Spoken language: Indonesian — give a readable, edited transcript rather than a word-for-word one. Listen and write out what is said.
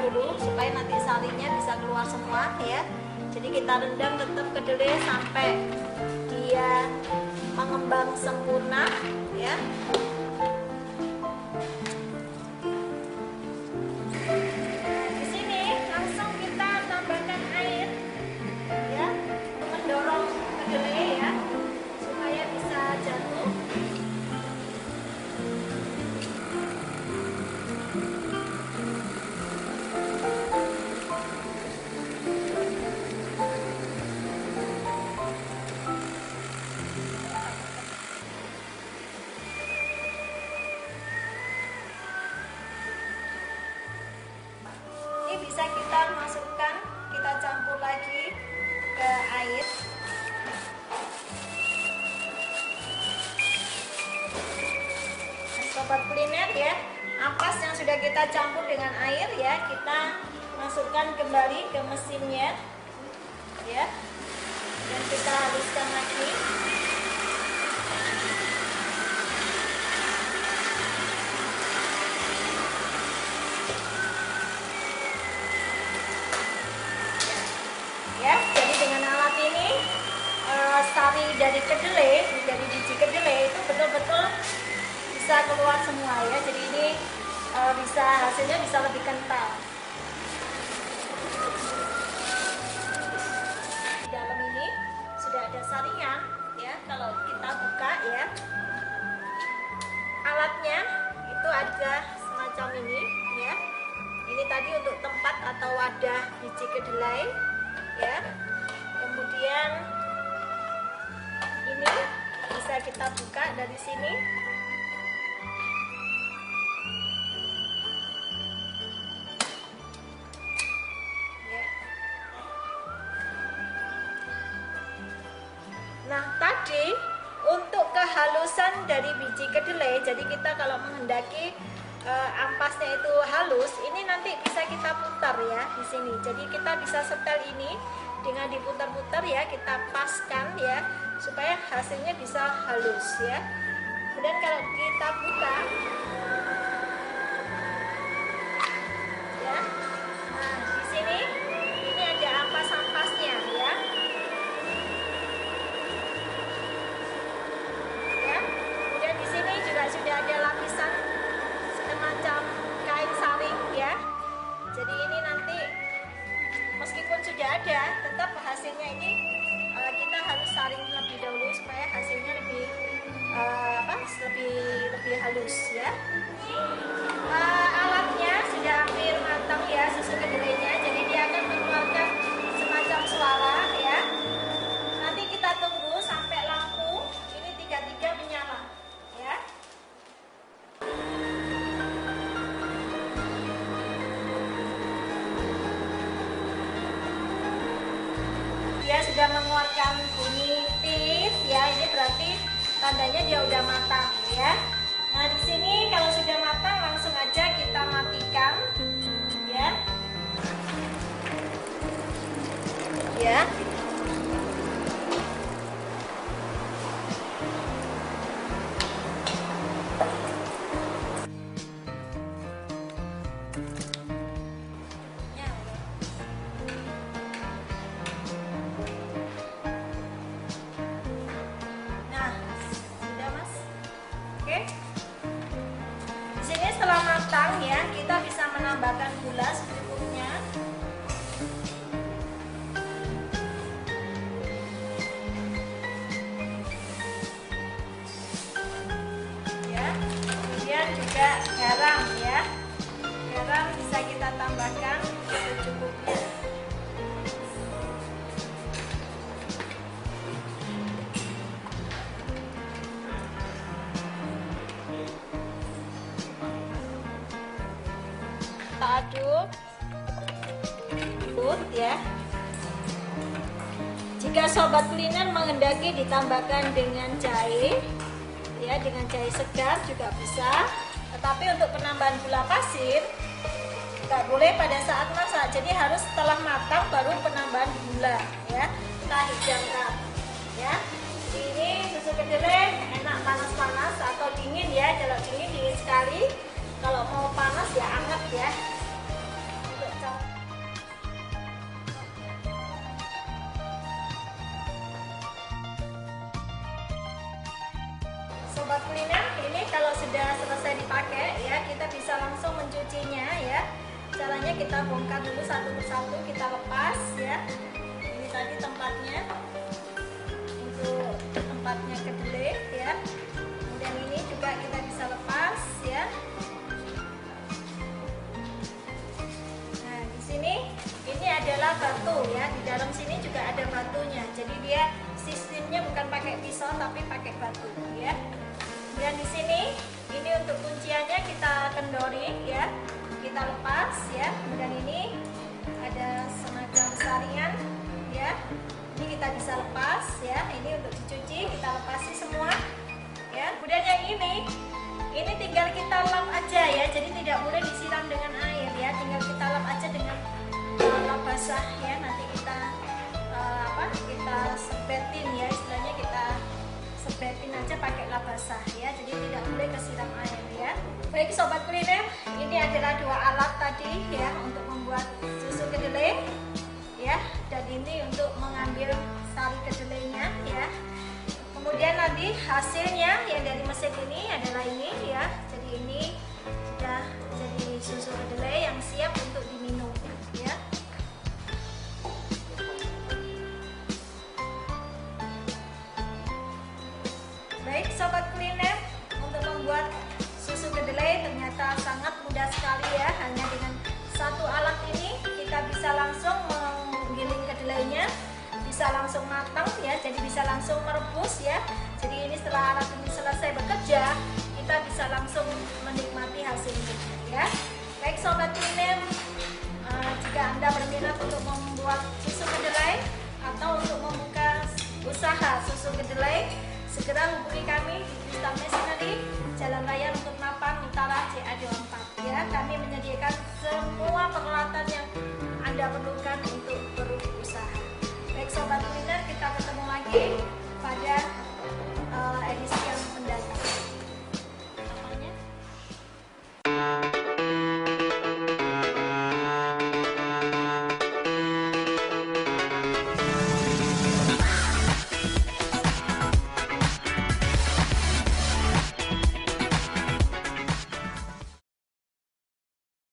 dulu supaya nanti sarinya bisa keluar semua ya. Jadi kita rendam tetap kedelai sampai dia mengembang sempurna ya. Di sini langsung kita tambahkan air ya, mendorong kedelai ya supaya bisa jatuh. Bisa kita masukkan, kita campur lagi ke air. Sobat kuliner ya, ampas yang sudah kita campur dengan air ya, kita masukkan kembali ke mesinnya ya, dan kita haluskan lagi. Ya, jadi dengan alat ini sari dari kedelai, dari biji kedelai itu betul-betul bisa keluar semua ya. Jadi ini hasilnya bisa lebih kental. Di dalam ini sudah ada saringan ya. Kalau kita buka ya, alatnya itu ada semacam ini ya. Ini tadi untuk tempat atau wadah biji kedelai ya. Kemudian ini bisa kita buka dari sini ya. Nah, tadi untuk kehalusan dari biji kedelai, jadi kita kalau menghendaki ampasnya itu halus, ini nanti bisa kita putar ya di sini. Jadi kita bisa setel ini dengan diputar-putar ya, kita paskan ya supaya hasilnya bisa halus ya. Kemudian kalau kita buka ya, nah di sini ini ada ampas-ampasnya ya. Ya, kemudian di sini juga sudah ada lapisan semacam kain saring ya. Jadi ini nanti meskipun sudah ada, tetap hasilnya ini kita harus saring lebih dahulu supaya hasilnya lebih lebih halus ya. Alatnya sudah hampir matang ya, susu kedelainya, jadi dia akan mengeluarkan semacam suara ya. Nanti kita tunggu sampai lampu ini 3 menyala ya. Dia sudah mengeluarkan bunyi tit ya, ini berarti tandanya dia udah matang ya. Nah di sini kalau sudah matang langsung aja kita matikan ya. Ya. Setelah matang ya, kita bisa menambahkan gula secukupnya. Ya, kemudian juga garam ya. Garam bisa kita tambahkan secukupnya. Aduk ya. Jika sobat kuliner menghendaki ditambahkan dengan jahe ya, dengan jahe segar juga bisa, tetapi untuk penambahan gula pasir nggak boleh pada saat masak, jadi harus setelah matang baru penambahan gula ya. Kita hidangkan ya. Ini susu kedelai enak panas-panas atau dingin ya. Kalau dingin dingin sekali, kalau mau panas ya anget ya. Untuk sobat kuliner, ini kalau sudah selesai dipakai ya, kita bisa langsung mencucinya ya. Caranya kita bongkar dulu satu persatu, kita lepas ya. Ini tadi tempatnya, untuk tempatnya kedelai ya. Kemudian ini juga kita bisa lepas ya. Nah, di sini ini adalah batu ya. Di dalam sini juga ada batunya. Jadi dia sistemnya bukan pakai pisau tapi pakai batu ya. Dan di sini ini untuk kunciannya kita kendori ya. Kita lepas ya. Kemudian ini ada semacam saringan ya. Ini kita bisa lepas ya. Ini untuk dicuci, kita lepasi semua ya. Kemudian yang ini tinggal kita lap aja ya. Jadi tidak boleh disiram dengan air ya. Tinggal kita lap aja dengan lap basah ya. Nanti kita kita sebetin ya, istilahnya kita sebetin aja pakai lap basah ya. Jadi tidak boleh kesiram air ya. Baik sobat kuliner, ini adalah dua alat tadi ya untuk membuat susu kedelai ya, dan ini untuk mengambil sari kedelainya ya. Kemudian nanti hasilnya yang dari mesin ini adalah ini ya. Jadi ini sudah jadi susu kedelai yang siap untuk diminum ya. Baik sobat kuliner, untuk membuat susu kedelai ternyata sangat mudah sekali ya. Hanya dengan satu alat ini kita bisa langsung menggiling kedelainya, bisa langsung matang ya, jadi bisa langsung merebus ya. Jadi ini setelah alat ini selesai bekerja, kita bisa langsung menikmati hasilnya ya. Baik sobat kuliner, jika Anda berminat untuk membuat susu kedelai atau untuk membuka usaha susu kedelai, segera hubungi kami di Kristal Machinery, Jalan Raya Rungkut Mapan Utara CA24 ya. Kami menyediakan semua peralatan yang Anda perlukan untuk berusaha. Baik sobat kuliner, kita ketemu lagi